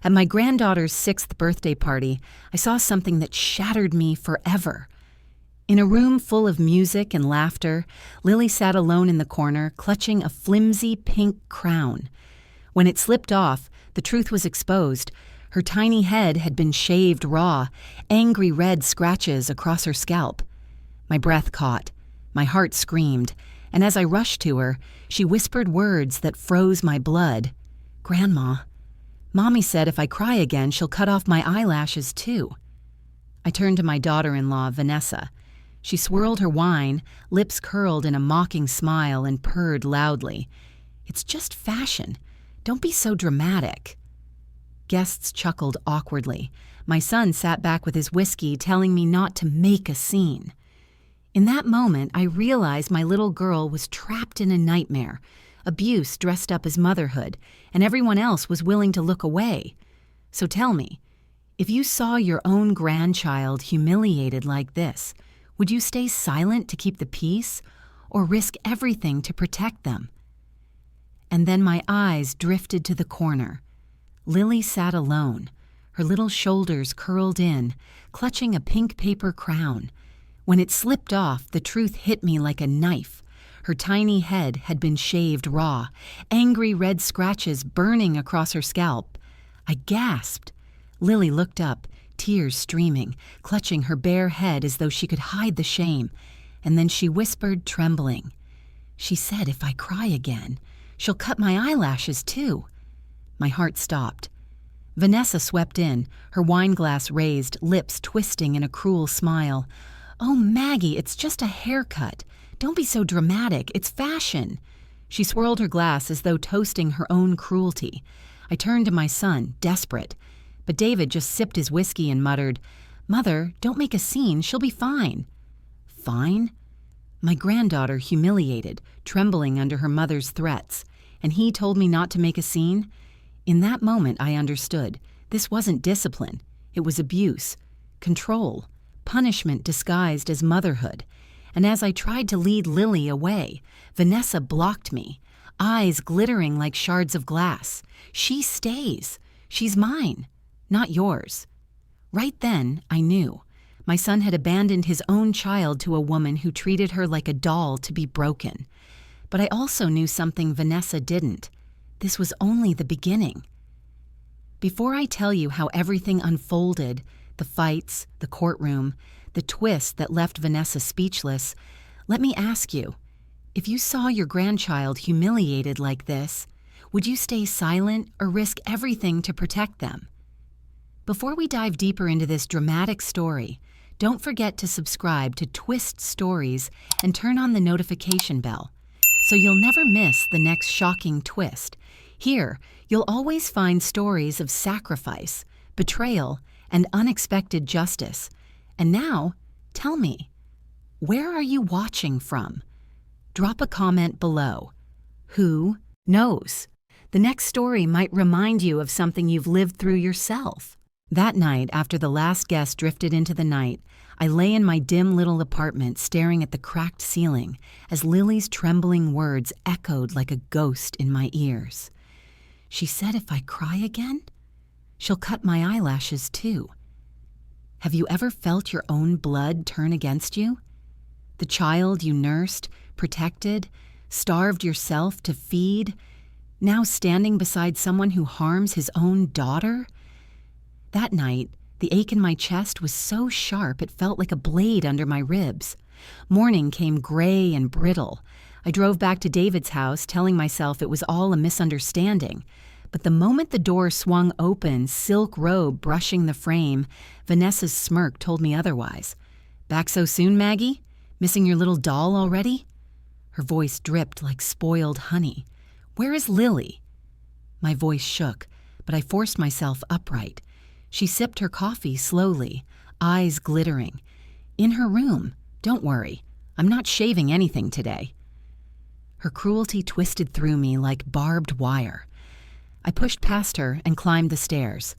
At my granddaughter's 6th birthday party, I saw something that shattered me forever. In a room full of music and laughter, Lily sat alone in the corner, clutching a flimsy pink crown. When it slipped off, the truth was exposed. Her tiny head had been shaved raw, angry red scratches across her scalp. My breath caught. My heart screamed, and as I rushed to her, she whispered words that froze my blood. "Grandma, Mommy said if I cry again, she'll cut off my eyelashes too." I turned to my daughter-in-law, Vanessa. She swirled her wine, lips curled in a mocking smile, and purred loudly. "It's just fashion. Don't be so dramatic." Guests chuckled awkwardly. My son sat back with his whiskey, telling me not to make a scene. In that moment, I realized my little girl was trapped in a nightmare, abuse dressed up as motherhood, and everyone else was willing to look away. So tell me, if you saw your own grandchild humiliated like this, would you stay silent to keep the peace, or risk everything to protect them? And then my eyes drifted to the corner. Lily sat alone, her little shoulders curled in, clutching a pink paper crown. When it slipped off, the truth hit me like a knife. Her tiny head had been shaved raw, angry red scratches burning across her scalp. I gasped. Lily looked up, tears streaming, clutching her bare head as though she could hide the shame. And then she whispered, trembling. She said if I cry again, she'll cut my eyelashes too. My heart stopped. Vanessa swept in, her wine glass raised, lips twisting in a cruel smile. "Oh, Maggie, it's just a haircut. Don't be so dramatic. It's fashion." She swirled her glass as though toasting her own cruelty. I turned to my son, desperate. But David just sipped his whiskey and muttered, "Mother, don't make a scene. She'll be fine." Fine? My granddaughter humiliated, trembling under her mother's threats. And he told me not to make a scene? In that moment, I understood. This wasn't discipline. It was abuse, control, punishment disguised as motherhood. And as I tried to lead Lily away, Vanessa blocked me, eyes glittering like shards of glass. "She stays. She's mine, not yours." Right then, I knew. My son had abandoned his own child to a woman who treated her like a doll to be broken. But I also knew something Vanessa didn't. This was only the beginning. Before I tell you how everything unfolded, the fights, the courtroom, the twist that left Vanessa speechless, let me ask you, if you saw your grandchild humiliated like this, would you stay silent or risk everything to protect them? Before we dive deeper into this dramatic story, don't forget to subscribe to Twist Stories and turn on the notification bell, so you'll never miss the next shocking twist. Here, you'll always find stories of sacrifice, betrayal, and unexpected justice. And now, tell me, where are you watching from? Drop a comment below. Who knows? The next story might remind you of something you've lived through yourself. That night, after the last guest drifted into the night, I lay in my dim little apartment staring at the cracked ceiling as Lily's trembling words echoed like a ghost in my ears. She said if I cry again, she'll cut my eyelashes too. Have you ever felt your own blood turn against you? The child you nursed, protected, starved yourself to feed, now standing beside someone who harms his own daughter? That night, the ache in my chest was so sharp it felt like a blade under my ribs. Morning came gray and brittle. I drove back to David's house, telling myself it was all a misunderstanding. But the moment the door swung open, silk robe brushing the frame, Vanessa's smirk told me otherwise. "Back so soon, Maggie? Missing your little doll already?" Her voice dripped like spoiled honey. "Where is Lily?" My voice shook, but I forced myself upright. She sipped her coffee slowly, eyes glittering. "In her room. Don't worry. I'm not shaving anything today." Her cruelty twisted through me like barbed wire. I pushed past her and climbed the stairs.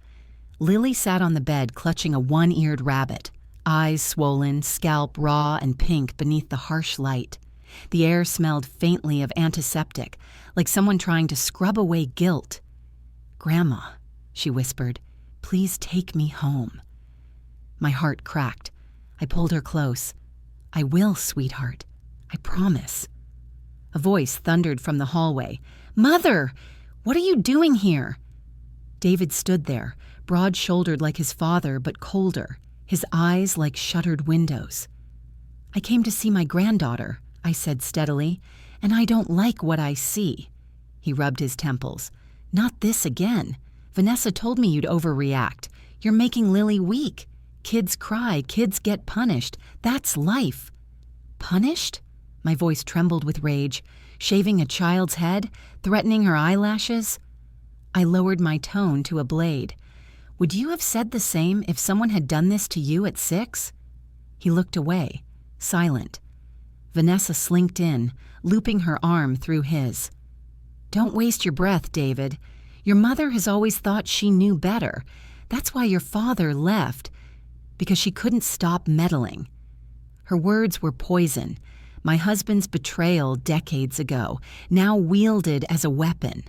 Lily sat on the bed clutching a one-eared rabbit, eyes swollen, scalp raw and pink beneath the harsh light. The air smelled faintly of antiseptic, like someone trying to scrub away guilt. "Grandma," she whispered. "Please take me home." My heart cracked. I pulled her close. "I will, sweetheart. I promise." A voice thundered from the hallway. "Mother! What are you doing here?" David stood there, broad-shouldered like his father, but colder, his eyes like shuttered windows. "I came to see my granddaughter," I said steadily, "and I don't like what I see." He rubbed his temples. "Not this again. Vanessa told me you'd overreact. You're making Lily weak. Kids cry, kids get punished. That's life." "Punished?" My voice trembled with rage. "Shaving a child's head? Threatening her eyelashes?" I lowered my tone to a blade. "Would you have said the same if someone had done this to you at 6? He looked away, silent. Vanessa slinked in, looping her arm through his. "Don't waste your breath, David. Your mother has always thought she knew better. That's why your father left, because she couldn't stop meddling." Her words were poison. My husband's betrayal decades ago, now wielded as a weapon.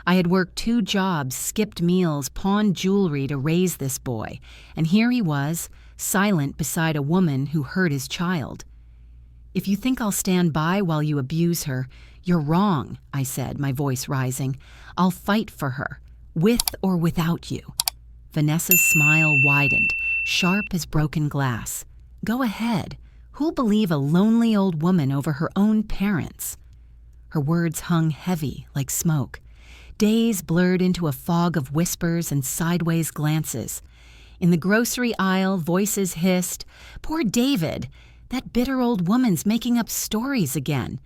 I had worked 2 jobs, skipped meals, pawned jewelry to raise this boy, and here he was, silent beside a woman who hurt his child. "If you think I'll stand by while you abuse her, you're wrong," I said, my voice rising. "I'll fight for her, with or without you." Vanessa's smile widened, sharp as broken glass. "Go ahead. Who'll believe a lonely old woman over her own parents?" Her words hung heavy like smoke. Days blurred into a fog of whispers and sideways glances. In the grocery aisle, voices hissed, "Poor David! That bitter old woman's making up stories again."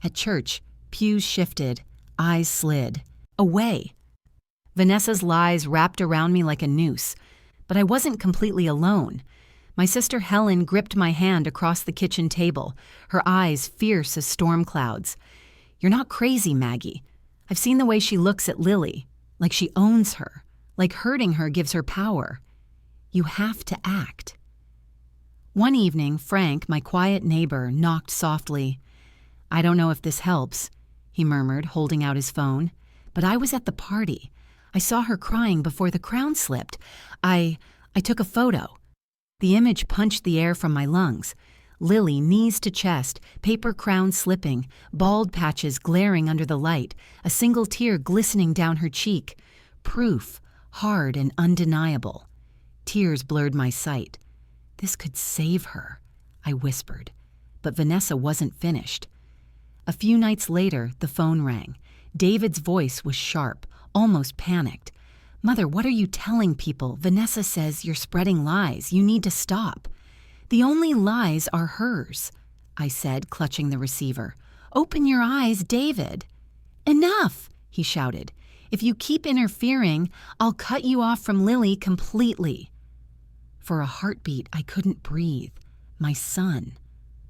At church, pews shifted, eyes slid. Away. Vanessa's lies wrapped around me like a noose, but I wasn't completely alone. My sister Helen gripped my hand across the kitchen table, her eyes fierce as storm clouds. "You're not crazy, Maggie. I've seen the way she looks at Lily, like she owns her, like hurting her gives her power. You have to act." One evening, Frank, my quiet neighbor, knocked softly. "I don't know if this helps," he murmured, holding out his phone, "but I was at the party. I saw her crying before the crown slipped. I took a photo." The image punched the air from my lungs. Lily, knees to chest, paper crown slipping, bald patches glaring under the light, a single tear glistening down her cheek. Proof, hard and undeniable. Tears blurred my sight. "This could save her," I whispered. But Vanessa wasn't finished. A few nights later, the phone rang. David's voice was sharp, almost panicked. "Mother, what are you telling people? Vanessa says you're spreading lies. You need to stop." "The only lies are hers," I said, clutching the receiver. "Open your eyes, David." "Enough," he shouted. "If you keep interfering, I'll cut you off from Lily completely." For a heartbeat, I couldn't breathe. My son,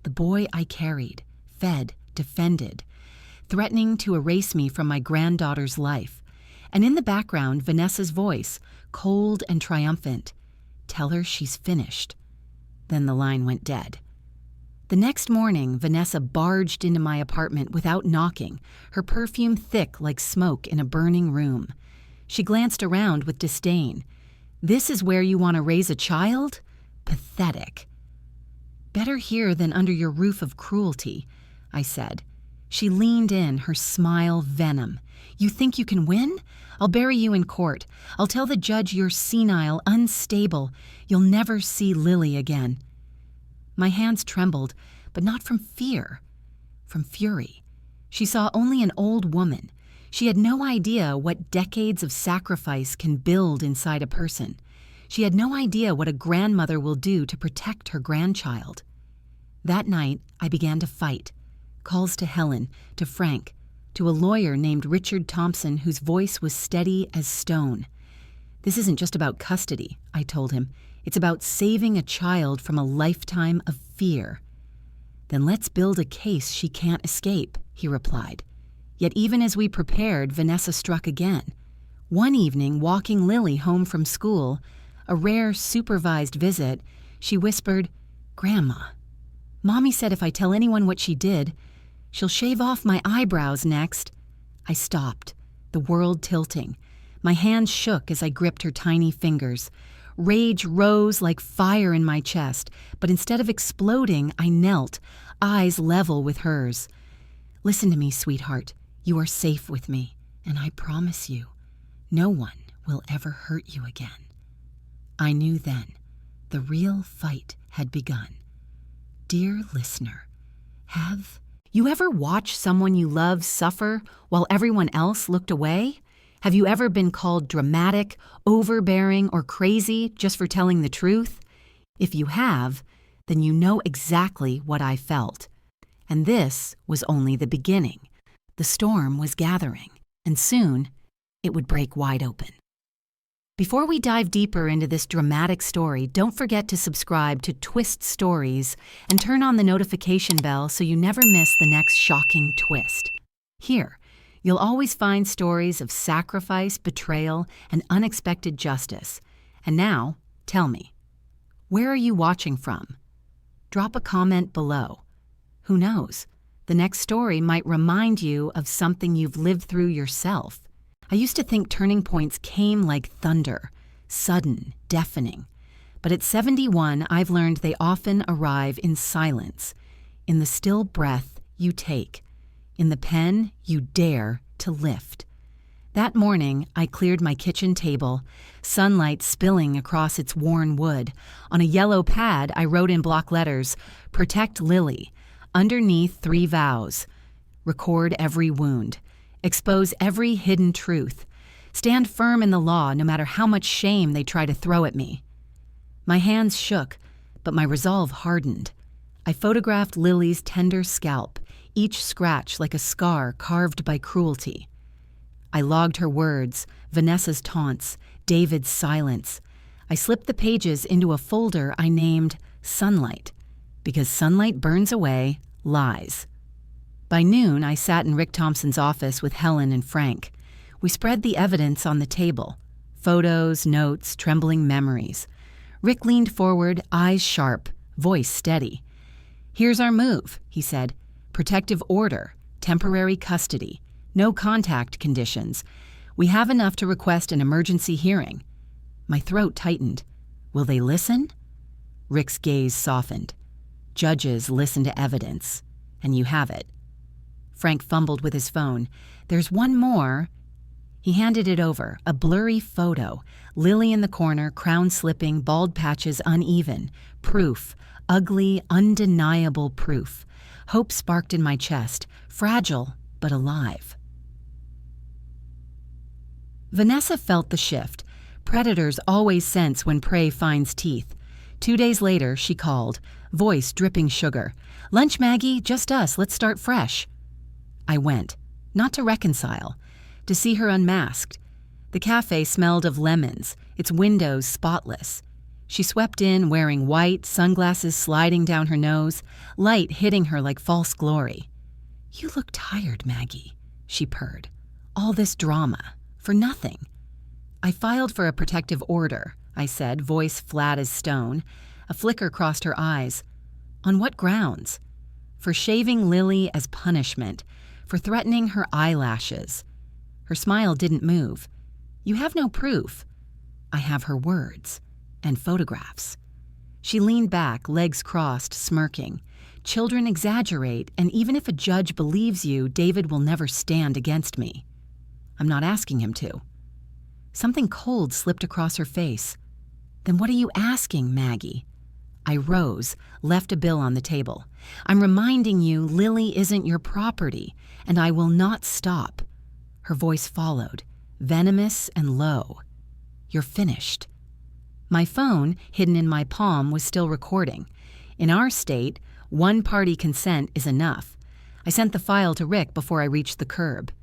the boy I carried, fed, defended, threatening to erase me from my granddaughter's life. And in the background, Vanessa's voice, cold and triumphant. "Tell her she's finished." Then the line went dead. The next morning, Vanessa barged into my apartment without knocking, her perfume thick like smoke in a burning room. She glanced around with disdain. "This is where you want to raise a child? Pathetic." "Better here than under your roof of cruelty," I said. She leaned in, her smile venom. "You think you can win? I'll bury you in court. I'll tell the judge you're senile, unstable. You'll never see Lily again." My hands trembled, but not from fear, from fury. She saw only an old woman. She had no idea what decades of sacrifice can build inside a person. She had no idea what a grandmother will do to protect her grandchild. That night, I began to fight. Calls to Helen, to Frank, to a lawyer named Richard Thompson whose voice was steady as stone. "This isn't just about custody," I told him. "It's about saving a child from a lifetime of fear." "Then let's build a case she can't escape," he replied. Yet even as we prepared, Vanessa struck again. One evening, walking Lily home from school, a rare supervised visit, she whispered, "Grandma, Mommy said if I tell anyone what she did, she'll shave off my eyebrows next." I stopped, the world tilting. My hands shook as I gripped her tiny fingers. Rage rose like fire in my chest, but instead of exploding, I knelt, eyes level with hers. "Listen to me, sweetheart. You are safe with me, and I promise you, no one will ever hurt you again." I knew then the real fight had begun. Dear listener, have you ever watched someone you love suffer while everyone else looked away? Have you ever been called dramatic, overbearing, or crazy just for telling the truth? If you have, then you know exactly what I felt. And this was only the beginning. The storm was gathering, and soon it would break wide open. Before we dive deeper into this dramatic story, don't forget to subscribe to Twist Stories and turn on the notification bell so you never miss the next shocking twist. Here, you'll always find stories of sacrifice, betrayal, and unexpected justice. And now, tell me, where are you watching from? Drop a comment below. Who knows? The next story might remind you of something you've lived through yourself. I used to think turning points came like thunder, sudden, deafening. But at 71, I've learned they often arrive in silence, in the still breath you take, in the pen you dare to lift. That morning, I cleared my kitchen table, sunlight spilling across its worn wood. On a yellow pad, I wrote in block letters, "Protect Lily." Underneath, 3 vows. Record every wound. Expose every hidden truth. Stand firm in the law no matter how much shame they try to throw at me. My hands shook, but my resolve hardened. I photographed Lily's tender scalp, each scratch like a scar carved by cruelty. I logged her words, Vanessa's taunts, David's silence. I slipped the pages into a folder I named Sunlight, because sunlight burns away lies. By noon, I sat in Rick Thompson's office with Helen and Frank. We spread the evidence on the table. Photos, notes, trembling memories. Rick leaned forward, eyes sharp, voice steady. "Here's our move," he said. "Protective order, temporary custody, no contact conditions. We have enough to request an emergency hearing." My throat tightened. Will they listen? Rick's gaze softened. Judges listen to evidence, and you have it. Frank fumbled with his phone. "There's one more." He handed it over, a blurry photo. Lily in the corner, crown slipping, bald patches uneven. Proof, ugly, undeniable proof. Hope sparked in my chest, fragile but alive. Vanessa felt the shift. Predators always sense when prey finds teeth. 2 days later, she called, voice dripping sugar. "Lunch, Maggie, just us, let's start fresh." I went, not to reconcile, to see her unmasked. The cafe smelled of lemons, its windows spotless. She swept in wearing white, sunglasses sliding down her nose, light hitting her like false glory. "You look tired, Maggie," she purred. "All this drama, for nothing." "I filed for a protective order," I said, voice flat as stone. A flicker crossed her eyes. "On what grounds?" "For shaving Lily as punishment, for threatening her eyelashes." Her smile didn't move. "You have no proof." "I have her words and photographs." She leaned back, legs crossed, smirking. "Children exaggerate, and even if a judge believes you, David will never stand against me." "I'm not asking him to." Something cold slipped across her face. "Then what are you asking, Maggie?" I rose, left a bill on the table. "I'm reminding you Lily isn't your property, and I will not stop." Her voice followed, venomous and low. "You're finished." My phone, hidden in my palm, was still recording. In our state, one-party consent is enough. I sent the file to Rick before I reached the curb.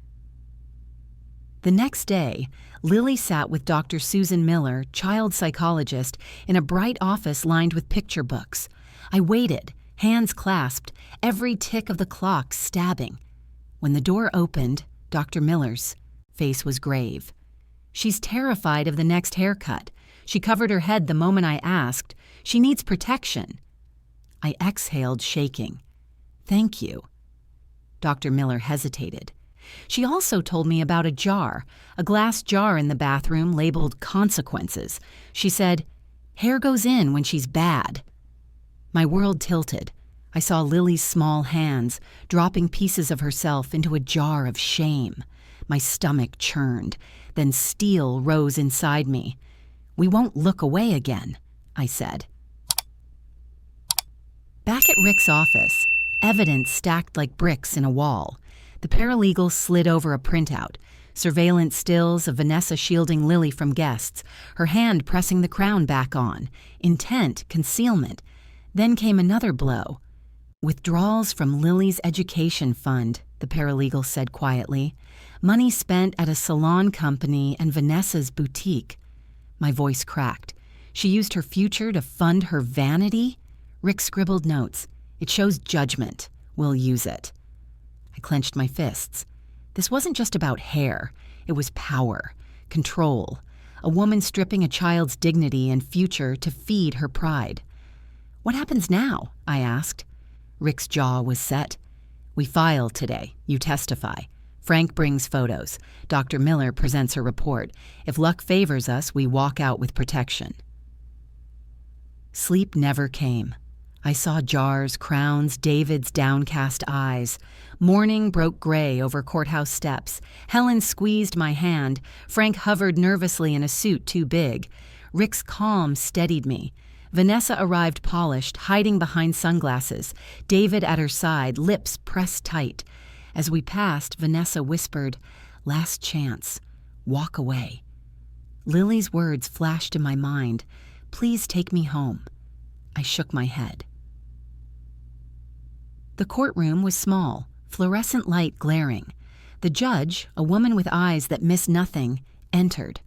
The next day, Lily sat with Dr. Susan Miller, child psychologist, in a bright office lined with picture books. I waited, hands clasped, every tick of the clock stabbing. When the door opened, Dr. Miller's face was grave. "She's terrified of the next haircut. She covered her head the moment I asked. She needs protection." I exhaled, shaking. "Thank you." Dr. Miller hesitated. She also told me about a glass jar in the bathroom labeled consequences. She said, "Hair goes in when she's bad." My world tilted. I saw Lily's small hands dropping pieces of herself into a jar of shame. My stomach churned. Then steel rose inside me. "We won't look away again," I said. Back at Rick's office, evidence stacked like bricks in a wall. The paralegal slid over a printout. Surveillance stills of Vanessa shielding Lily from guests, her hand pressing the crown back on. Intent, concealment. Then came another blow. "Withdrawals from Lily's education fund," the paralegal said quietly. "Money spent at a salon company and Vanessa's boutique." My voice cracked. She used her future to fund her vanity? Rick scribbled notes. "It shows judgment. We'll use it." I clenched my fists. This wasn't just about hair. It was power, control. A woman stripping a child's dignity and future to feed her pride. "What happens now?" I asked. Rick's jaw was set. "We file today. You testify. Frank brings photos. Dr. Miller presents her report. If luck favors us, we walk out with protection." Sleep never came. I saw jars, crowns, David's downcast eyes. Morning broke gray over courthouse steps. Helen squeezed my hand. Frank hovered nervously in a suit too big. Rick's calm steadied me. Vanessa arrived polished, hiding behind sunglasses. David at her side, lips pressed tight. As we passed, Vanessa whispered, "Last chance. Walk away." Lily's words flashed in my mind. "Please take me home." I shook my head. The courtroom was small, fluorescent light glaring. The judge, a woman with eyes that missed nothing, entered.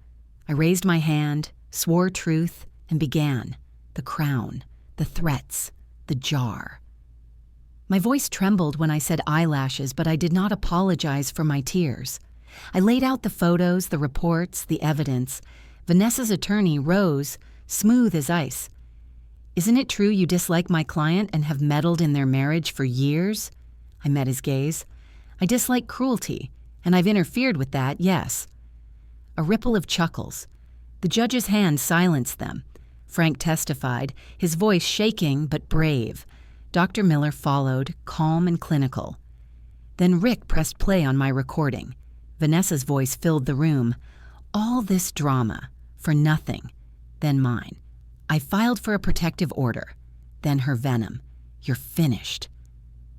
I raised my hand, swore truth, and began. The crown, the threats, the jar. My voice trembled when I said eyelashes, but I did not apologize for my tears. I laid out the photos, the reports, the evidence. Vanessa's attorney rose, smooth as ice. "Isn't it true you dislike my client and have meddled in their marriage for years?" I met his gaze. "I dislike cruelty, and I've interfered with that, yes." A ripple of chuckles. The judge's hand silenced them. Frank testified, his voice shaking but brave. Dr. Miller followed, calm and clinical. Then Rick pressed play on my recording. Vanessa's voice filled the room. "All this drama, for nothing." Then mine. "I filed for a protective order." Then her venom. "You're finished."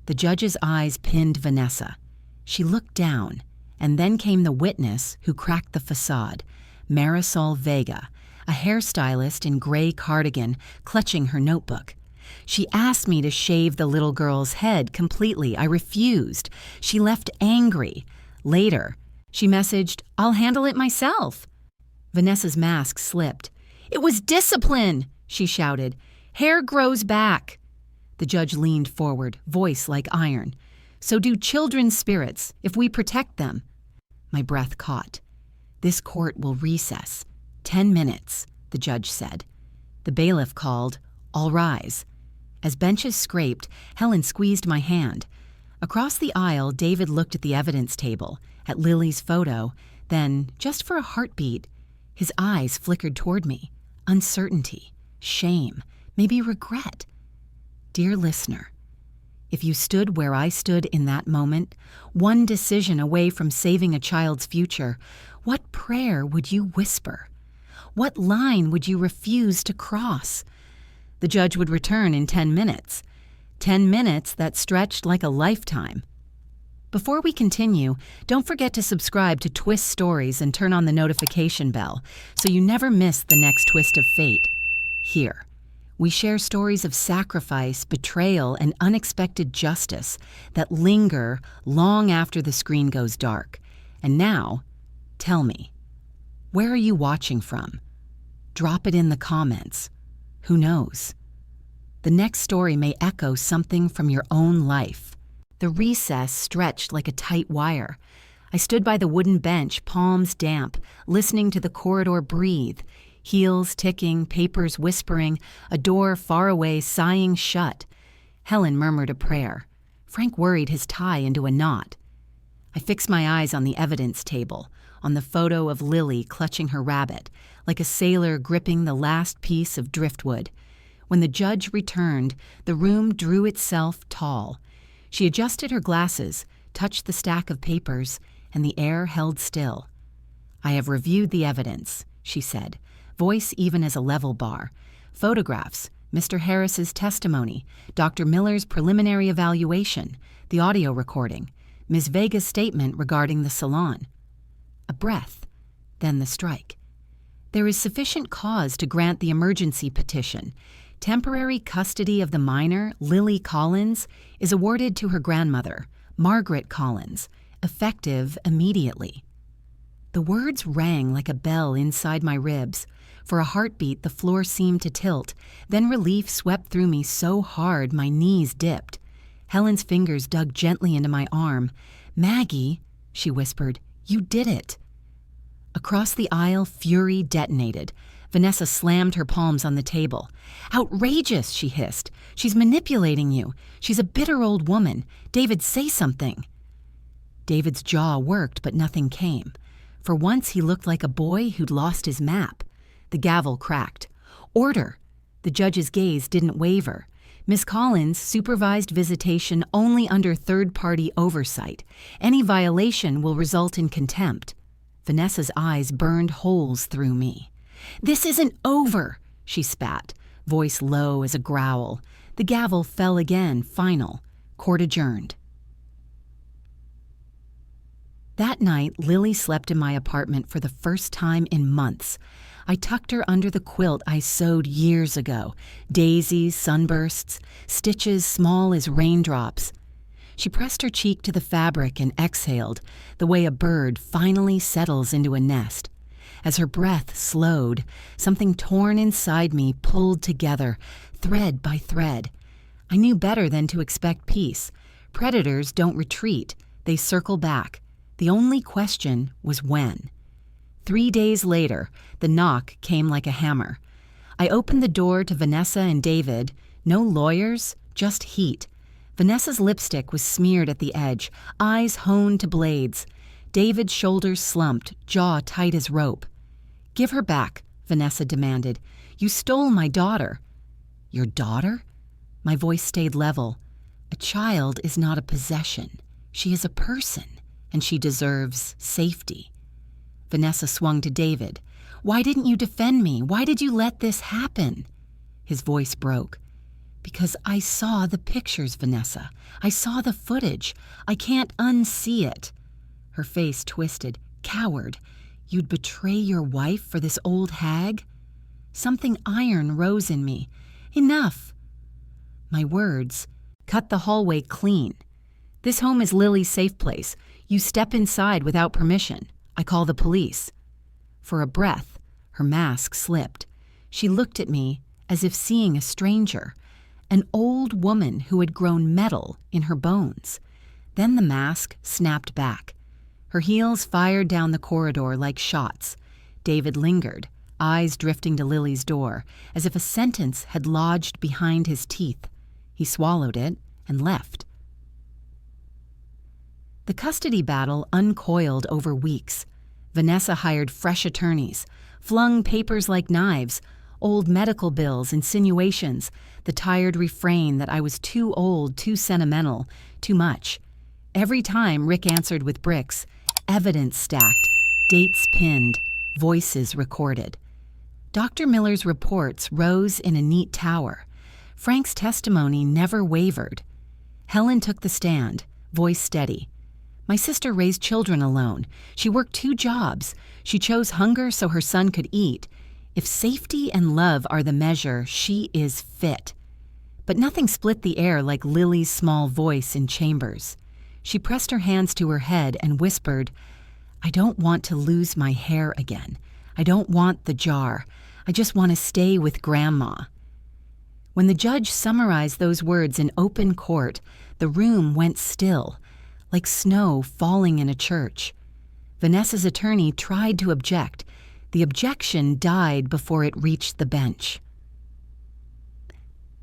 The judge's eyes pinned Vanessa. She looked down, and then came the witness who cracked the facade, Marisol Vega, a hairstylist in gray cardigan, clutching her notebook. She asked me to shave the little girl's head completely. I refused. She left angry. Later, she messaged, "I'll handle it myself." Vanessa's mask slipped. "It was discipline," she shouted. "Hair grows back." The judge leaned forward, voice like iron. "So do children's spirits, if we protect them." My breath caught. "This court will recess. 10 minutes, the judge said. The bailiff called, "All rise." As benches scraped, Helen squeezed my hand. Across the aisle, David looked at the evidence table, at Lily's photo, then, just for a heartbeat, his eyes flickered toward me. Uncertainty, shame, maybe regret. Dear listener, if you stood where I stood in that moment, one decision away from saving a child's future, what prayer would you whisper? What line would you refuse to cross? The judge would return in 10 minutes. 10 minutes that stretched like a lifetime. Before we continue, don't forget to subscribe to Twist Stories and turn on the notification bell so you never miss the next twist of fate. Here, we share stories of sacrifice, betrayal, and unexpected justice that linger long after the screen goes dark. And now, tell me, where are you watching from? Drop it in the comments. Who knows? The next story may echo something from your own life. The recess stretched like a tight wire. I stood by the wooden bench, palms damp, listening to the corridor breathe, heels ticking, papers whispering, a door far away sighing shut. Helen murmured a prayer. Frank worried his tie into a knot. I fixed my eyes on the evidence table, on the photo of Lily clutching her rabbit, like a sailor gripping the last piece of driftwood. When the judge returned, the room drew itself tall. She adjusted her glasses, touched the stack of papers, and the air held still. "I have reviewed the evidence," she said, voice even as a level bar. "Photographs, Mr. Harris's testimony, Dr. Miller's preliminary evaluation, the audio recording, Ms. Vega's statement regarding the salon." A breath, then the strike. "There is sufficient cause to grant the emergency petition. Temporary custody of the minor, Lily Collins, is awarded to her grandmother, Margaret Collins, effective immediately." The words rang like a bell inside my ribs. For a heartbeat, the floor seemed to tilt. Then relief swept through me so hard my knees dipped. Helen's fingers dug gently into my arm. "Maggie," she whispered, "you did it." Across the aisle, fury detonated. Vanessa slammed her palms on the table. "Outrageous," she hissed. "She's manipulating you. She's a bitter old woman. David, say something." David's jaw worked, but nothing came. For once, he looked like a boy who'd lost his map. The gavel cracked. "Order!" The judge's gaze didn't waver. "Miss Collins, supervised visitation only under third-party oversight. Any violation will result in contempt." Vanessa's eyes burned holes through me. "This isn't over," she spat, voice low as a growl. The gavel fell again, final. Court adjourned. That night, Lily slept in my apartment for the first time in months. I tucked her under the quilt I sewed years ago. Daisies, sunbursts, stitches small as raindrops. She pressed her cheek to the fabric and exhaled, the way a bird finally settles into a nest. As her breath slowed, something torn inside me pulled together, thread by thread. I knew better than to expect peace. Predators don't retreat, they circle back. The only question was when. 3 days later, the knock came like a hammer. I opened the door to Vanessa and David. No lawyers, just heat. Vanessa's lipstick was smeared at the edge, eyes honed to blades. David's shoulders slumped, jaw tight as rope. "Give her back," Vanessa demanded. "You stole my daughter." "Your daughter?" My voice stayed level. "A child is not a possession. She is a person, and she deserves safety." Vanessa swung to David. "Why didn't you defend me? Why did you let this happen?" His voice broke. "Because I saw the pictures, Vanessa. I saw the footage. I can't unsee it." Her face twisted. "Coward. You'd betray your wife for this old hag?" Something iron rose in me. "Enough." My words cut the hallway clean. "This home is Lily's safe place. You step inside without permission. I call the police." For a breath, her mask slipped. She looked at me as if seeing a stranger, an old woman who had grown metal in her bones. Then the mask snapped back. Her heels fired down the corridor like shots. David lingered, eyes drifting to Lily's door, as if a sentence had lodged behind his teeth. He swallowed it and left. The custody battle uncoiled over weeks. Vanessa hired fresh attorneys, flung papers like knives, old medical bills, insinuations, the tired refrain that I was too old, too sentimental, too much. Every time Rick answered with bricks, evidence stacked, dates pinned, voices recorded. Dr. Miller's reports rose in a neat tower. Frank's testimony never wavered. Helen took the stand, voice steady. My sister raised children alone. She worked 2 jobs. She chose hunger so her son could eat. If safety and love are the measure, she is fit. But nothing split the air like Lily's small voice in chambers. She pressed her hands to her head and whispered, "I don't want to lose my hair again. I don't want the jar. I just want to stay with Grandma." When the judge summarized those words in open court, the room went still, like snow falling in a church. Vanessa's attorney tried to object. The objection died before it reached the bench.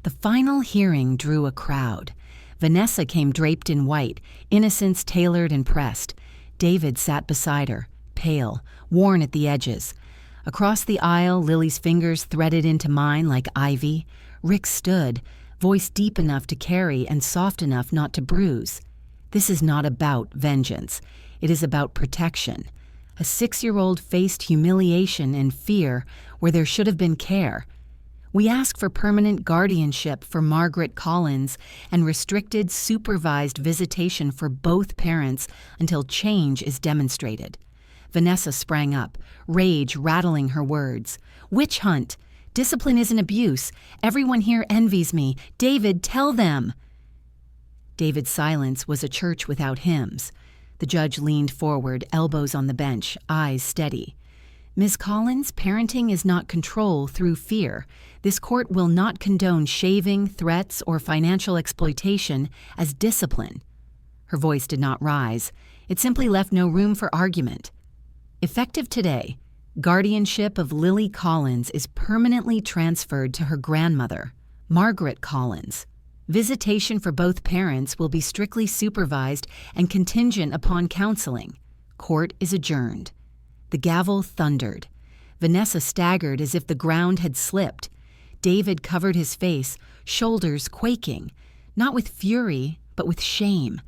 The final hearing drew a crowd. Vanessa came draped in white, innocence tailored and pressed. David sat beside her, pale, worn at the edges. Across the aisle, Lily's fingers threaded into mine like ivy. Rick stood, voice deep enough to carry and soft enough not to bruise. This is not about vengeance. It is about protection. A 6-year-old faced humiliation and fear where there should have been care. We ask for permanent guardianship for Margaret Collins and restricted, supervised visitation for both parents until change is demonstrated. Vanessa sprang up, rage rattling her words. Witch hunt! Discipline isn't abuse. Everyone here envies me. David, tell them! David's silence was a church without hymns. The judge leaned forward, elbows on the bench, eyes steady. Ms. Collins, parenting is not control through fear. This court will not condone shaving, threats, or financial exploitation as discipline. Her voice did not rise. It simply left no room for argument. Effective today, guardianship of Lily Collins is permanently transferred to her grandmother, Margaret Collins. Visitation for both parents will be strictly supervised and contingent upon counseling. Court is adjourned. The gavel thundered. Vanessa staggered as if the ground had slipped. David covered his face, shoulders quaking, not with fury, but with shame.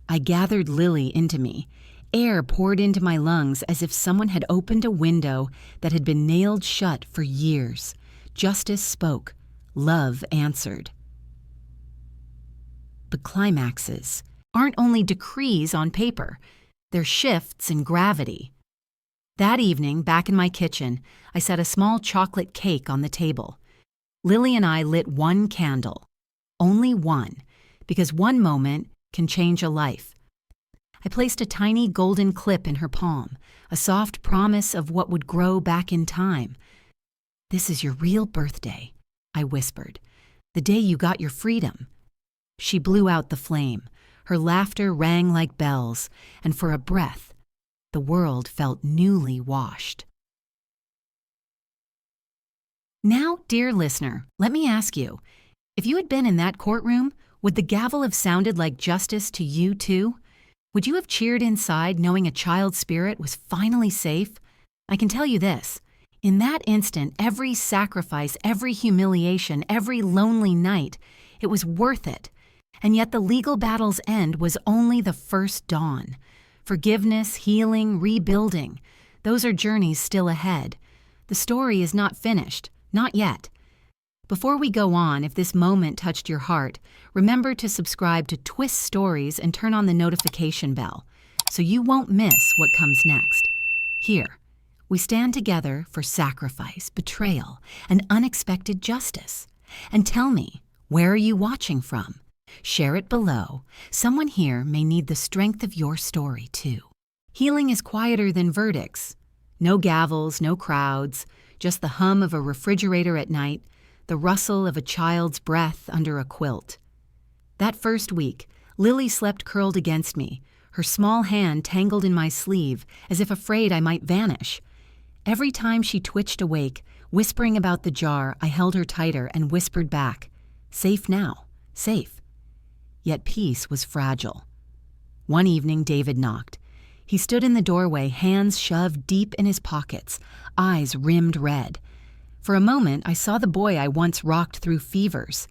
I gathered Lily into me. Air poured into my lungs as if someone had opened a window that had been nailed shut for years. Justice spoke. Love answered. But climaxes aren't only decrees on paper. They're shifts in gravity. That evening, back in my kitchen, I set a small chocolate cake on the table. Lily and I lit one candle. Only one, because one moment can change a life. I placed a tiny golden clip in her palm, a soft promise of what would grow back in time. "This is your real birthday," I whispered. "The day you got your freedom." She blew out the flame. Her laughter rang like bells, and for a breath, the world felt newly washed. Now, dear listener, let me ask you, if you had been in that courtroom, would the gavel have sounded like justice to you too? Would you have cheered inside knowing a child's spirit was finally safe? I can tell you this. In that instant, every sacrifice, every humiliation, every lonely night, it was worth it. And yet the legal battle's end was only the first dawn. Forgiveness, healing, rebuilding, those are journeys still ahead. The story is not finished, not yet. Before we go on, if this moment touched your heart, remember to subscribe to Twist Stories and turn on the notification bell so you won't miss what comes next. Here, we stand together for sacrifice, betrayal, and unexpected justice. And tell me, where are you watching from? Share it below. Someone here may need the strength of your story, too. Healing is quieter than verdicts. No gavels, no crowds, just the hum of a refrigerator at night, the rustle of a child's breath under a quilt. That first week, Lily slept curled against me, her small hand tangled in my sleeve, as if afraid I might vanish. Every time she twitched awake, whispering about the jar, I held her tighter and whispered back, "Safe now, safe." Yet peace was fragile. One evening, David knocked. He stood in the doorway, hands shoved deep in his pockets, eyes rimmed red. For a moment, I saw the boy I once rocked through fevers.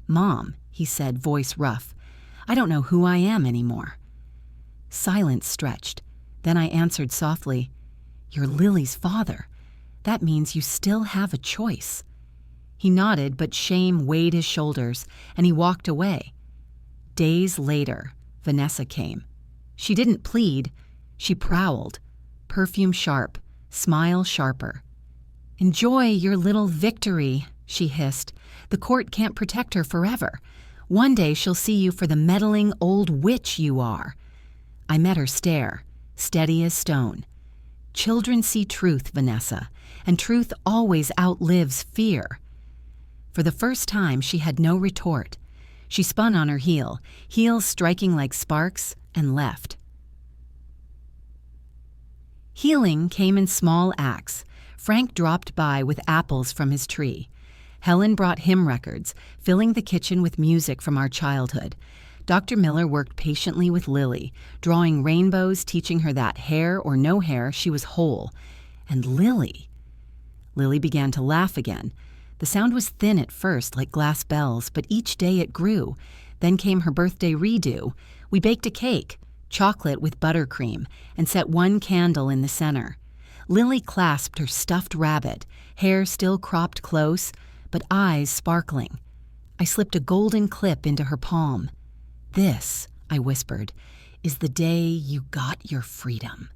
"Mom," he said, voice rough, "I don't know who I am anymore." Silence stretched. Then I answered softly, "You're Lily's father. That means you still have a choice." He nodded, but shame weighed his shoulders, and he walked away. Days later, Vanessa came. She didn't plead. She prowled, perfume sharp, smile sharper. "Enjoy your little victory," she hissed. "The court can't protect her forever. One day she'll see you for the meddling old witch you are." I met her stare, steady as stone. Children see truth, Vanessa, and truth always outlives fear. For the first time, she had no retort. She spun on her heel, heels striking like sparks, and left. Healing came in small acts. Frank dropped by with apples from his tree. Helen brought hymn records, filling the kitchen with music from our childhood. Dr. Miller worked patiently with Lily, drawing rainbows, teaching her that hair or no hair, she was whole. And Lily began to laugh again. The sound was thin at first, like glass bells, but each day it grew. Then came her birthday redo. We baked a cake, chocolate with buttercream, and set one candle in the center. Lily clasped her stuffed rabbit, hair still cropped close, but eyes sparkling. I slipped a golden clip into her palm. "This," I whispered, "is the day you got your freedom."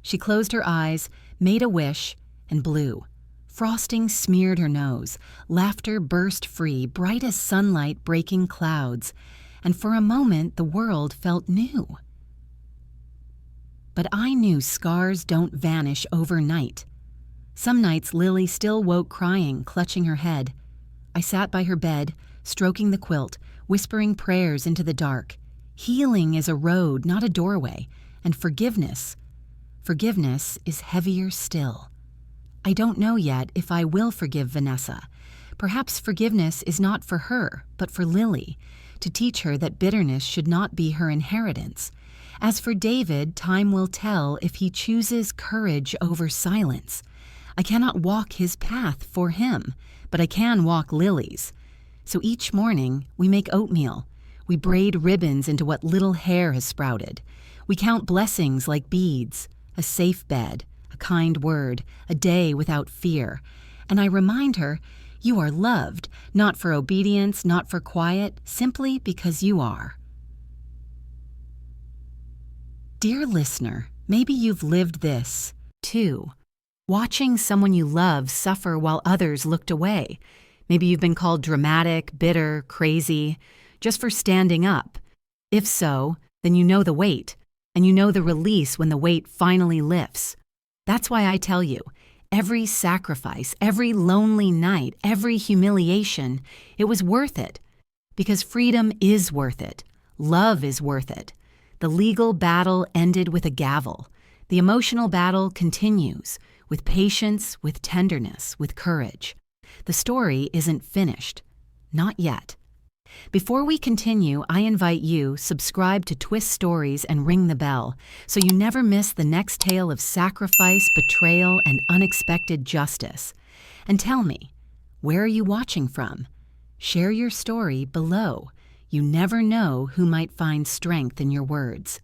She closed her eyes, made a wish, and blew. Frosting smeared her nose. Laughter burst free, bright as sunlight breaking clouds. And for a moment, the world felt new. But I knew scars don't vanish overnight. Some nights Lily still woke crying, clutching her head. I sat by her bed, stroking the quilt, whispering prayers into the dark. Healing is a road, not a doorway, and forgiveness is heavier still. I don't know yet if I will forgive Vanessa. Perhaps forgiveness is not for her, but for Lily, to teach her that bitterness should not be her inheritance. As for David, time will tell if he chooses courage over silence. I cannot walk his path for him, but I can walk Lily's. So each morning, we make oatmeal. We braid ribbons into what little hair has sprouted. We count blessings like beads, a safe bed, a kind word, a day without fear. And I remind her, you are loved, not for obedience, not for quiet, simply because you are. Dear listener, maybe you've lived this, too. Watching someone you love suffer while others looked away. Maybe you've been called dramatic, bitter, crazy, just for standing up. If so, then you know the weight, and you know the release when the weight finally lifts. That's why I tell you, every sacrifice, every lonely night, every humiliation, it was worth it. Because freedom is worth it. Love is worth it. The legal battle ended with a gavel. The emotional battle continues, with patience, with tenderness, with courage. The story isn't finished. Not yet. Before we continue, I invite you, subscribe to Twist Stories and ring the bell, so you never miss the next tale of sacrifice, betrayal, and unexpected justice. And tell me, where are you watching from? Share your story below. You never know who might find strength in your words.